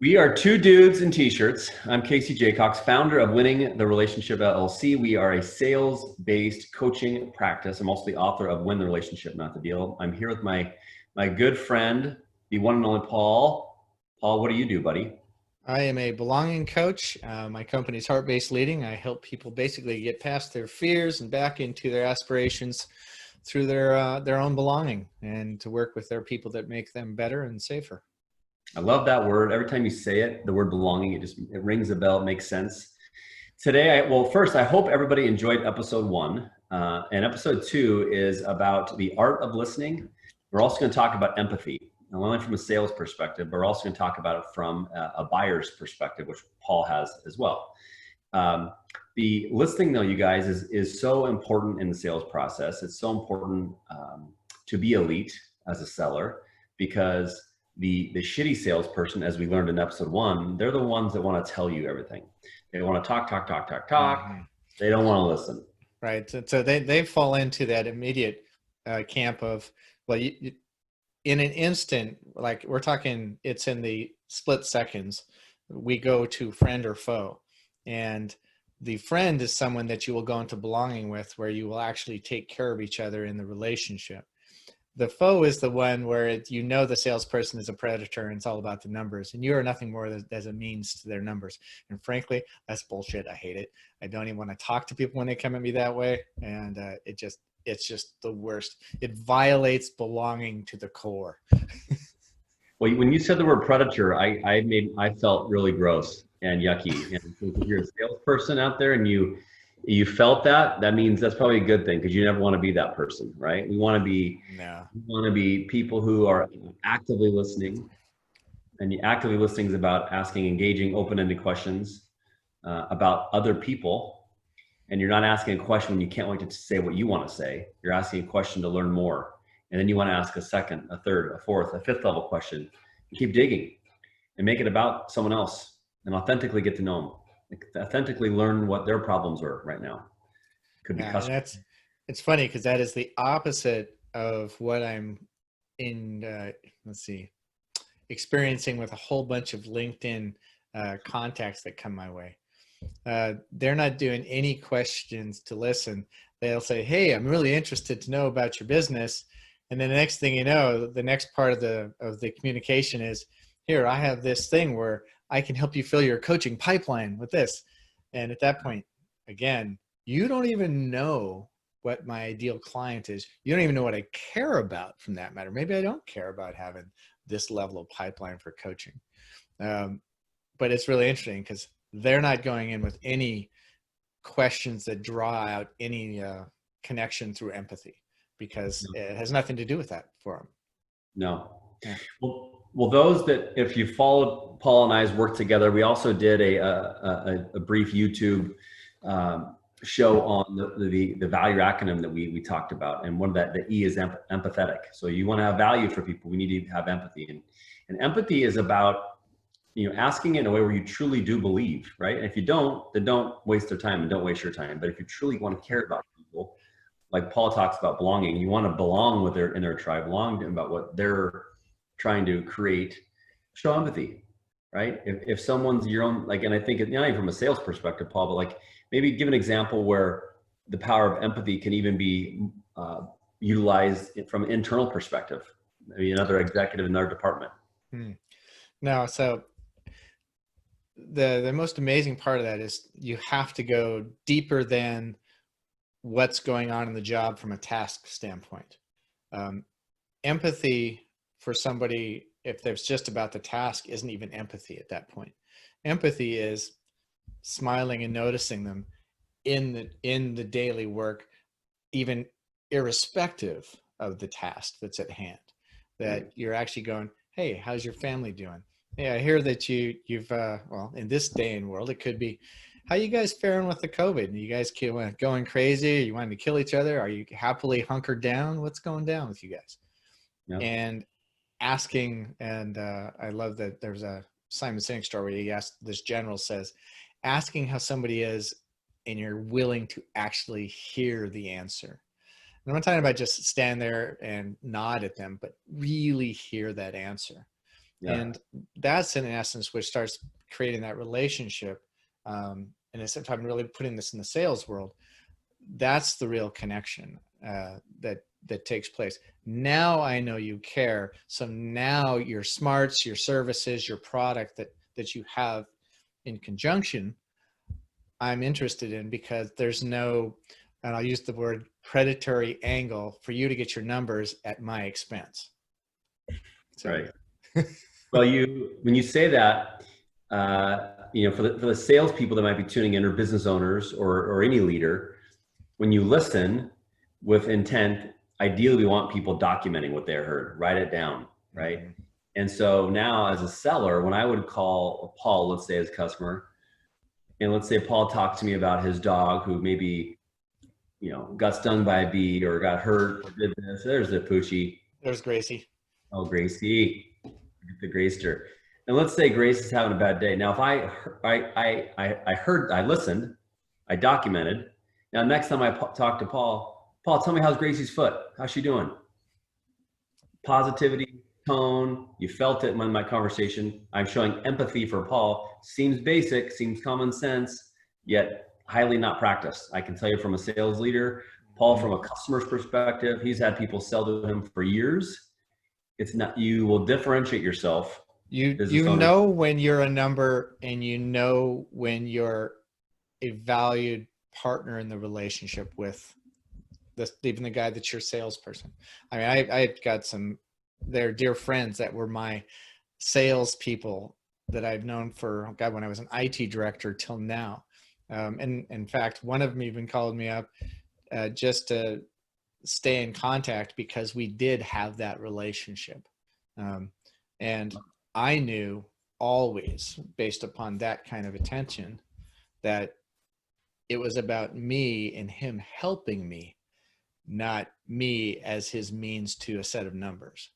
We are two dudes in t-shirts. I'm Casey Jaycox, founder of Winning the Relationship LLC. We are a sales-based coaching practice. I'm also the author of Win the Relationship, Not the Deal. I'm here with my good friend, the one and only Paul. Paul, what do you do, buddy? I am a belonging coach. My company is Heart-Based Leading. I help people basically get past their fears and back into their aspirations through their own belonging, and to work with their people that make them better and safer. I love that word. Every time you say it, the word belonging, it rings a bell, it makes sense. Today, first, I hope everybody enjoyed episode one. And episode two is about the art of listening. We're also going to talk about empathy, not only from a sales perspective, but we're also going to talk about it from a buyer's perspective, which Paul has as well. The listening, though, you guys, is so important in the sales process. It's so important to be elite as a seller, because the shitty salesperson, as we learned in episode one, they're the ones that want to tell you everything. They want to talk. Mm-hmm. They don't want to listen. Right. So they fall into that immediate camp of, well, in an instant, like we're talking, it's in the split seconds, we go to friend or foe. And the friend is someone that you will go into belonging with, where you will actually take care of each other in the relationship. The foe is the one where the salesperson is a predator and it's all about the numbers, and you are nothing more as a means to their numbers. And frankly, that's bullshit. I hate it. I don't even want to talk to people when they come at me that way. And it's just the worst. It violates belonging to the core. Well, when you said the word predator, I felt really gross and yucky. And if you're a salesperson out there and you felt that, that means that's probably a good thing, because you never want to be that person, right? We want No. to be people who are actively listening. And actively listening is about asking engaging, open-ended questions about other people. And you're not asking a question when you can't wait to say what you want to say. You're asking a question to learn more. And then you want to ask a second, a third, a fourth, a fifth level question. And keep digging and make it about someone else, and authentically get to know them. Like, authentically learn what their problems are right now. Could be Yeah, and customer. it's funny because that is the opposite of what I'm in. Let's see, experiencing with a whole bunch of LinkedIn contacts that come my way. They're not doing any questions to listen. They'll say, "Hey, I'm really interested to know about your business," and then the next thing you know, the next part of the communication is, "Here, I have this thing where I can help you fill your coaching pipeline with this." And at that point, again, you don't even know what my ideal client is. You don't even know what I care about, from that matter. Maybe I don't care about having this level of pipeline for coaching. But it's really interesting because they're not going in with any questions that draw out any connection through empathy, because it has nothing to do with that for them. No. Yeah. Well, those that, if you followed Paul and I's work together, we also did a brief YouTube show on the value acronym that we talked about. And one of that, the E is empathetic. So you want to have value for people, we need to have empathy. And empathy is about, asking in a way where you truly do believe, right? And if you don't, then don't waste their time and don't waste your time. But if you truly want to care about people, like Paul talks about belonging, you want to belong in their tribe, belong about what they're trying to create, show empathy, right? If someone's your own, like, and I think not even from a sales perspective, Paul, but like maybe give an example where the power of empathy can even be utilized from an internal perspective, maybe another executive in their department. No, so the most amazing part of that is you have to go deeper than what's going on in the job from a task standpoint. Empathy for somebody, if there's just about the task, isn't even empathy at that point. Empathy is smiling and noticing them in the daily work, even irrespective of the task that's at hand. That you're actually going, "Hey, how's your family doing? Hey, I hear that you've well, in this day and world, it could be, how you guys faring with the COVID? You guys going crazy? Are you wanting to kill each other? Are you happily hunkered down? What's going down with you guys?" Yeah. And asking, and I love that there's a Simon Sinek story where he asked, this general says, asking how somebody is and you're willing to actually hear the answer. And I'm not talking about just stand there and nod at them, but really hear that answer. Yeah. And that's in essence what starts creating that relationship. And if I'm really putting this in the sales world, that's the real connection that takes place. Now I know you care. So now your smarts, your services, your product that you have in conjunction, I'm interested in, because there's no, and I'll use the word predatory angle for you to get your numbers at my expense. So, Right. Well, when you say that, for the salespeople that might be tuning in, or business owners, or any leader, when you listen with intent, ideally we want people documenting what they heard, write it down, right? mm-hmm. And so now as a seller, when I would call Paul, let's say as a customer, and let's say Paul talked to me about his dog who maybe, got stung by a bee or got hurt or did this. There's the Poochie. There's Gracie. Oh, Gracie, the Gracester. And let's say Grace is having a bad day. Now, if I heard, I listened, I documented. Now, next time I talk to Paul, tell me how's Gracie's foot? How's she doing? Positivity, tone, you felt it in my conversation. I'm showing empathy for Paul. Seems basic, seems common sense, yet highly not practiced. I can tell you from a sales leader, Paul, from a customer's perspective, he's had people sell to him for years. It's not, you will differentiate yourself. You know when you're a number, and you know when you're a valued partner in the relationship with even the guy that's your salesperson. I mean, I got they're dear friends that were my sales people that I've known for, God, when I was an IT director till now. And in fact, one of them even called me up just to stay in contact, because we did have that relationship. And I knew always, based upon that kind of attention, that it was about me and him helping me, not me as his means to a set of numbers.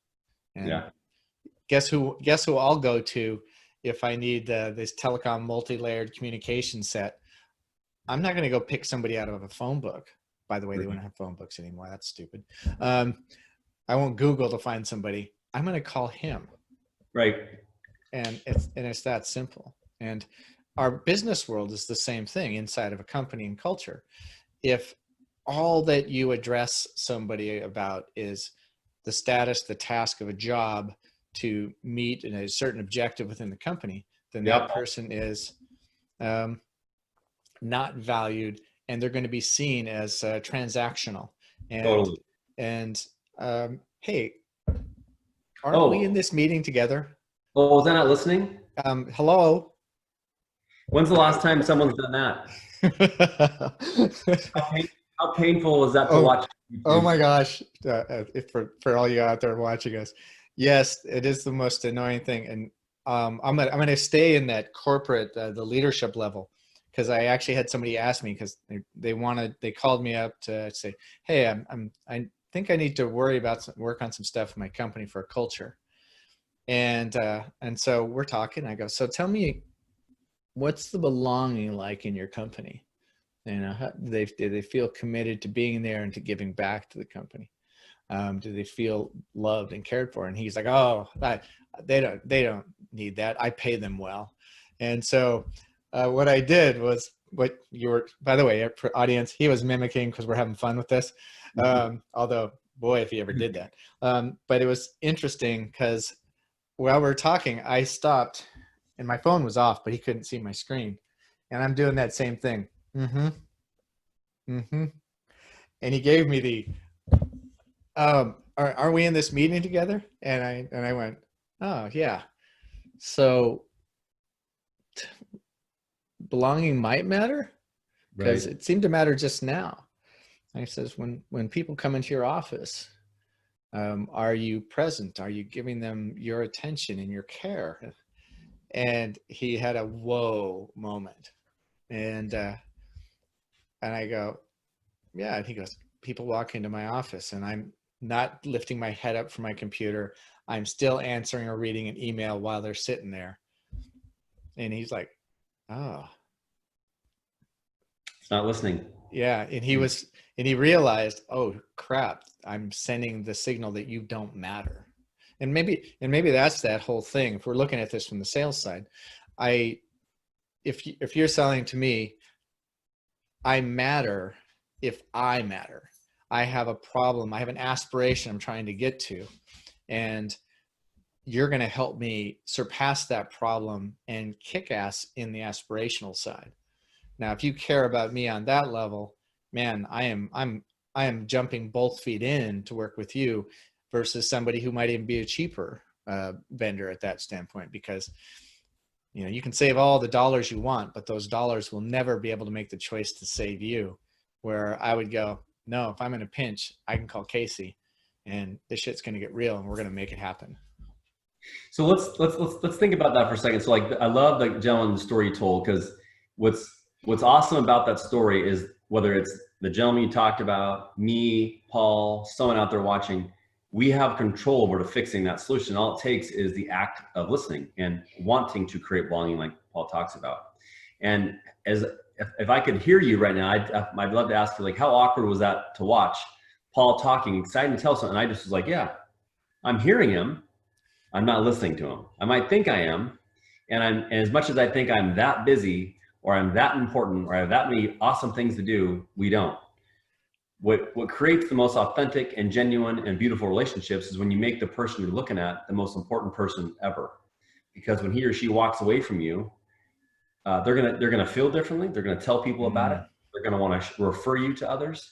And yeah. guess who I'll go to if I need this telecom multi-layered communication set? I'm not going to go pick somebody out of a phone book. By the way, they wouldn't have phone books anymore. That's stupid. I won't Google to find somebody. I'm going to call him. Right. And it's that simple. And our business world is the same thing inside of a company and culture. If all that you address somebody about is the status, the task of a job to meet a certain objective within the company, then that person is not valued, and they're going to be seen as transactional. And Totally. and hey, aren't we in this meeting together? Oh, was I not listening? Hello. When's the last time someone's done that? How painful was that to watch? Oh my gosh. For all you out there watching us. Yes, it is the most annoying thing. And I'm gonna stay in that corporate, the leadership level, because I actually had somebody ask me, because they called me up to say, hey, I think I need to work on some stuff in my company for a culture. And so we're talking. I go, so tell me, what's the belonging like in your company? Do they feel committed to being there and to giving back to the company? Do they feel loved and cared for? And he's like, oh, they don't need that. I pay them well. And so what I did was what you were, by the way, for audience, he was mimicking, because we're having fun with this. Although, boy, if he ever did that. But it was interesting, because while we were talking, I stopped and my phone was off, but he couldn't see my screen. And I'm doing that same thing. Mm-hmm. Mm-hmm. And he gave me the, are we in this meeting together? And I went, oh yeah. So belonging might matter, because it seemed to matter just now. And he says, when people come into your office, are you present? Are you giving them your attention and your care? And he had a whoa moment. And I go, yeah. And he goes, people walk into my office and I'm not lifting my head up from my computer. I'm still answering or reading an email while they're sitting there. And he's like, oh. It's not listening. Yeah. And he realized, oh crap, I'm sending the signal that you don't matter. maybe that's that whole thing. If we're looking at this from the sales side, if you're selling to me, I matter if I matter. I have a problem. I have an aspiration I'm trying to get to, and you're going to help me surpass that problem and kick ass in the aspirational side. Now, if you care about me on that level, man, I am jumping both feet in to work with you versus somebody who might even be a cheaper vendor at that standpoint, because you can save all the dollars you want, but those dollars will never be able to make the choice to save you. Where I would go, no, if I'm in a pinch, I can call Casey, and this shit's going to get real, and we're going to make it happen. So let's think about that for a second. So like, I love the gentleman story you told, because what's awesome about that story is, whether it's the gentleman you talked about, me, Paul, someone out there watching, we have control over fixing that solution. All it takes is the act of listening and wanting to create volume, like Paul talks about. And if I could hear you right now, I'd love to ask you, like, how awkward was that to watch Paul talking, excited to tell something, and I just was like, yeah, I'm hearing him, I'm not listening to him. I might think I am, and as much as I think I'm that busy, or I'm that important, or I have that many awesome things to do, we don't. What creates the most authentic and genuine and beautiful relationships is when you make the person you're looking at the most important person ever. Because when he or she walks away from you, they're gonna feel differently. They're gonna tell people about it. They're gonna want to refer you to others,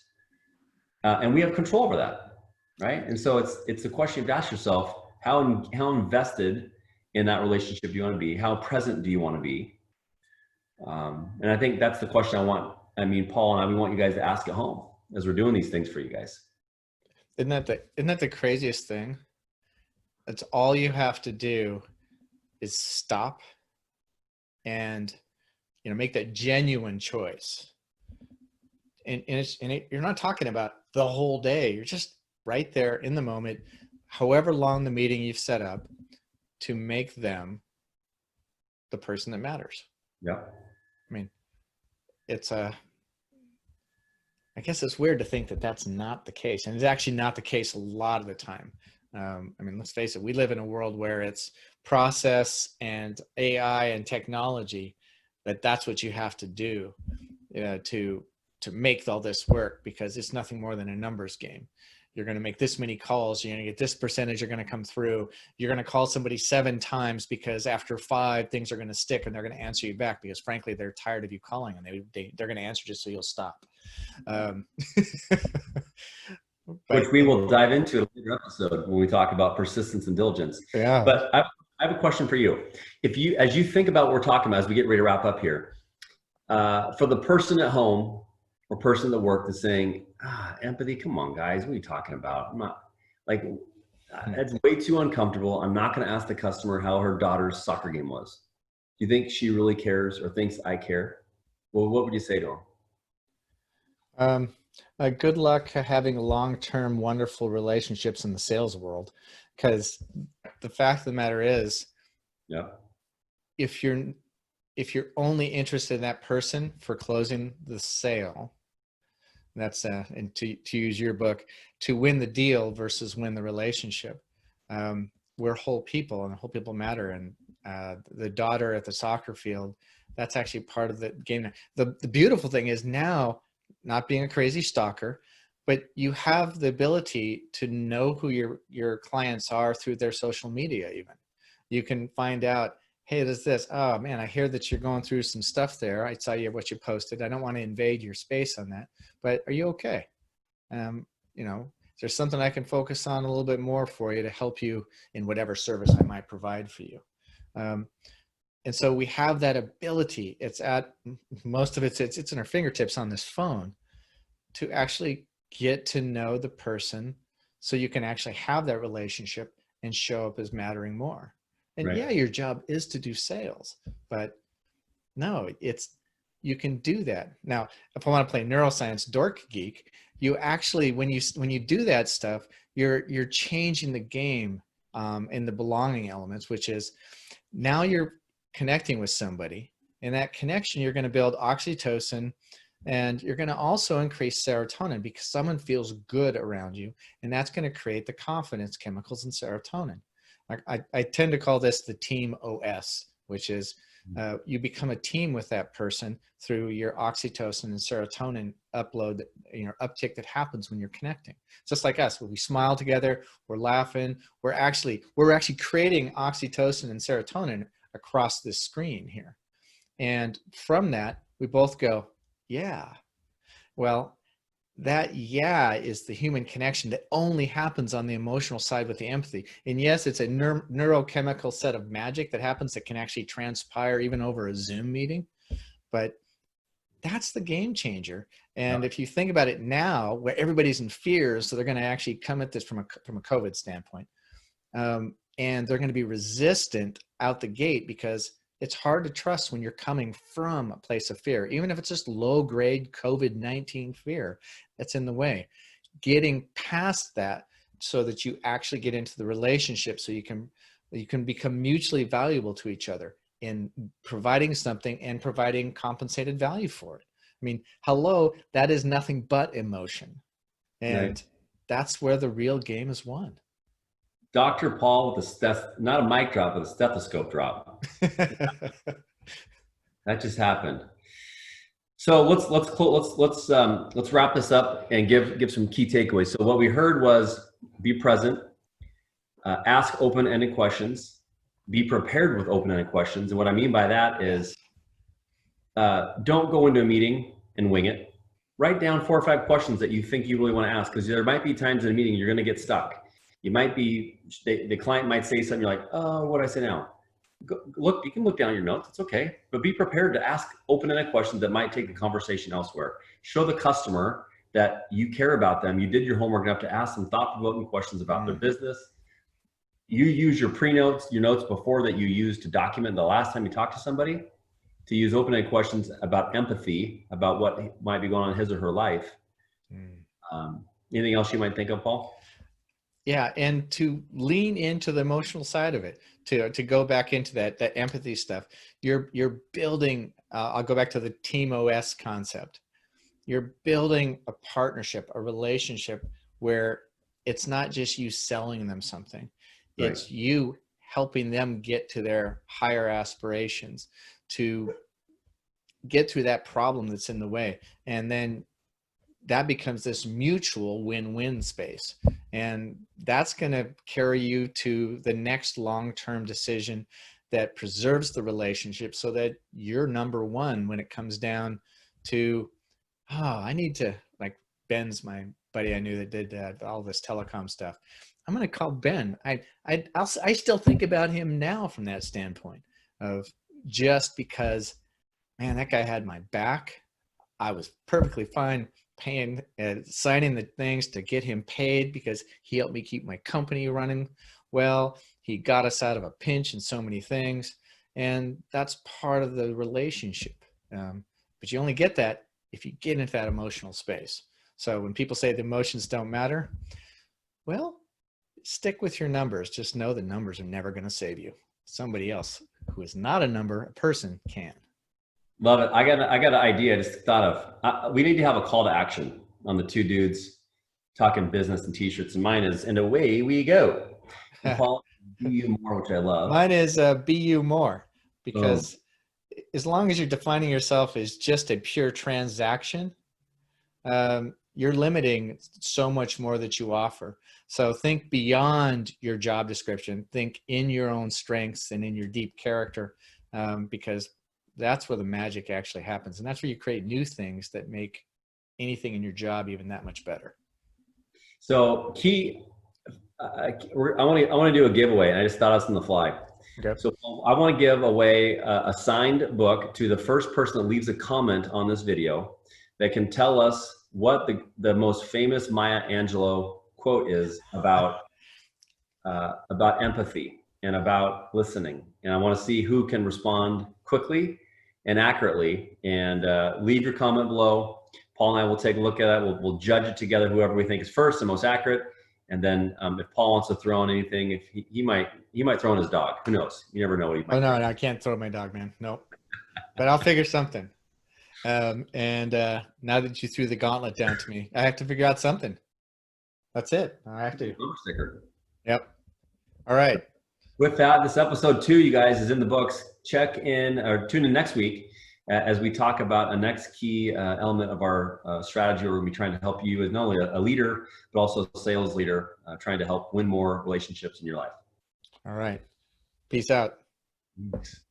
and we have control over that, right? And so it's a question to ask yourself: how invested in that relationship do you want to be? How present do you want to be? And I think that's the question Paul and I, we want you guys to ask at home as we're doing these things for you guys. Isn't that the craziest thing? That's all you have to do is stop and make that genuine choice. And you're not talking about the whole day. You're just right there in the moment, however long the meeting you've set up, to make them the person that matters. Yeah. I mean, I guess it's weird to think that that's not the case. And it's actually not the case a lot of the time. Let's face it, we live in a world where it's process and AI and technology, that's what you have to do to make all this work, because it's nothing more than a numbers game. You're going to make this many calls. You're going to get this percentage are going to come through. You're going to call somebody 7 times, because after 5, things are going to stick, and they're going to answer you back, because frankly, they're tired of you calling, and they're going to answer just so you'll stop. Which we will dive into in a later episode when we talk about persistence and diligence. Yeah. But I have a question for you. As you think about what we're talking about, as we get ready to wrap up here, for the person at home or person at work that's saying, empathy, come on, guys, what are you talking about? I'm not, like, that's way too uncomfortable. I'm not going to ask the customer how her daughter's soccer game was. Do you think she really cares or thinks I care? Well, what would you say to her? Good luck having long-term wonderful relationships in the sales world, because the fact of the matter is, yeah, if you're only interested in that person for closing the sale, that's and to use your book, to win the deal versus win the relationship. We're whole people, and whole people matter. And the daughter at the soccer field, that's actually part of the game. The beautiful thing is now, not being a crazy stalker, but you have the ability to know who your clients are through their social media. Even you can find out, hey, there's this. Oh man, I hear that you're going through some stuff there. I saw what you posted. I don't want to invade your space on that, but are you okay? Is there something I can focus on a little bit more for you to help you in whatever service I might provide for you? And so we have that ability. It's at most of it's in our fingertips on this phone to actually get to know the person, so you can actually have that relationship and show up as mattering more. And right. Yeah, your job is to do sales, but no, you can do that. Now, if I want to play neuroscience dork geek, you actually, when you do that stuff, you're changing the game in the belonging elements, which is now you're connecting with somebody. In that connection, you're going to build oxytocin, and you're going to also increase serotonin, because someone feels good around you, and that's going to create the confidence chemicals in serotonin. I tend to call this the team OS, which is you become a team with that person through your oxytocin and serotonin upload, uptick that happens when you're connecting. Just like us, when we smile together, we're laughing, we're actually creating oxytocin and serotonin across this screen here. And from that, we both go, yeah. Well, that yeah is the human connection that only happens on the emotional side with the empathy. And yes, it's a neurochemical set of magic that happens that can actually transpire even over a Zoom meeting. But that's the game changer. And if you think about it now, where everybody's in fear, so they're going to actually come at this from a COVID standpoint, and they're going to be resistant out the gate because it's hard to trust when you're coming from a place of fear, even if it's just low-grade COVID-19 fear that's in the way. Getting past that so that you actually get into the relationship, so you can become mutually valuable to each other in providing something and providing compensated value for it. I mean, hello, that is nothing but emotion. And that's where the real game is won. Dr. Paul with not a mic drop, but a stethoscope drop. That just happened. So let's wrap this up and give some key takeaways. So what we heard was be present, ask open-ended questions, be prepared with open-ended questions. And what I mean by that is don't go into a meeting and wing it. Write down 4 or 5 questions that you think you really want to ask, because there might be times in a meeting you're going to get stuck. You might be, the client might say something, you're like, oh, what do I say now? Look, you can look down at your notes, it's okay. But be prepared to ask open-ended questions that might take the conversation elsewhere. Show the customer that you care about them. You did your homework enough to ask them thought-provoking questions about their business. You use your pre-notes, your notes before that you used to document the last time you talked to somebody, to use open-ended questions about empathy, about what might be going on in his or her life. Anything else you might think of, Paul? Yeah, and to lean into the emotional side of it, to go back into that empathy stuff. You're building. I'll go back to the Team OS concept. You're building a partnership, a relationship where it's not just you selling them something; it's you helping them get to their higher aspirations, to get through that problem that's in the way, and then that becomes this mutual win-win space. And that's going to carry you to the next long-term decision that preserves the relationship, so that you're number one when it comes down to, I need to, like Ben's my buddy I knew that did all this telecom stuff. I'm going to call Ben. I still think about him now from that standpoint of, just because, man, that guy had my back. I was perfectly fine paying and signing the things to get him paid because he helped me keep my company running well. He got us out of a pinch in so many things, and that's part of the relationship. But you only get that if you get into that emotional space. So when people say the emotions don't matter, well, stick with your numbers. Just know the numbers are never going to save you. Somebody else who is not a number, a person, can. Love it. I got an idea I just thought of. We need to have a call to action on the 2 dudes talking business and t-shirts. And mine is, and away we go. And Paul, be you more, which I love. Mine is be you more, because as long as you're defining yourself as just a pure transaction, you're limiting so much more that you offer. So think beyond your job description. Think in your own strengths and in your deep character, because that's where the magic actually happens. And that's where you create new things that make anything in your job even that much better. So I want to do a giveaway, and I just thought of this on the fly. Okay. So I want to give away a signed book to the first person that leaves a comment on this video that can tell us what the most famous Maya Angelou quote is about empathy and about listening. And I want to see who can respond quickly and accurately, and leave your comment below. Paul and I will take a look at it. We'll judge it together, whoever we think is first and most accurate. And then if Paul wants to throw in anything, if he might throw in his dog. Who knows? You never know what he might. Oh, no, I can't throw my dog, man. Nope. But I'll figure something. And now that you threw the gauntlet down to me, I have to figure out something. That's it. I have to. Sticker. Yep. All right. With that, this episode 2, you guys, is in the books. Check in or tune in next week as we talk about a next key element of our strategy. Where we're going to be trying to help you as not only a leader, but also a sales leader, trying to help win more relationships in your life. All right. Peace out. Thanks.